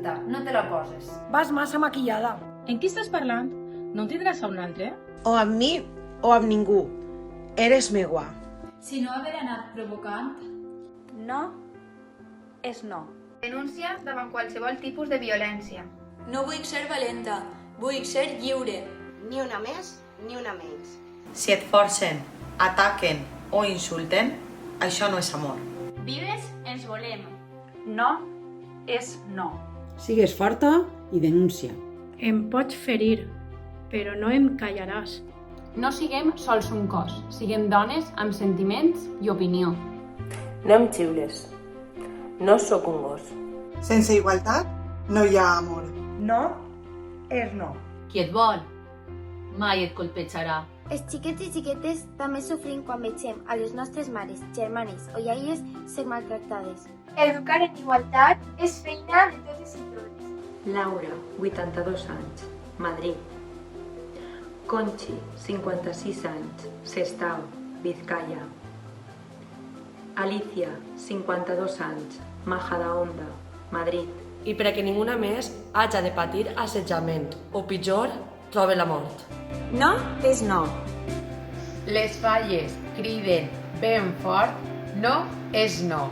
puta, no te la poses. Vas massa maquillada. En qui estàs parlant? No en tindràs a un altre? O amb mi o amb ningú. Eres meua. Si no haver anat provocant... No és no. Denúncia davant qualsevol tipus de violència. No vull ser valenta, vull ser lliure. Ni una més, ni una menys. Si et forcen, ataquen o insulten, això no és amor. Vives, ens volem. No és no. Sigues forta i denuncia. Em pots ferir, però no em callaràs. No siguem sols un cos, siguem dones amb sentiments i opinió. No em xiules. No sóc un gos. Sense igualtat no hi ha amor. No és no. Qui et vol mai et colpejarà. Els xiquets i xiquetes també sofrim quan vegem a les nostres mares, germanes o iaies ser maltractades. Educar en igualtat és feina de totes i tots. Laura, 82 anys, Madrid. Conchi, 56 anys, Sestao, Vizcaya. Alicia, 52 anys, Majadahonda, Madrid. I perquè ninguna més haja de patir assetjament o pitjor, trobe la mort. No és no. Les falles criden ben fort, no és no.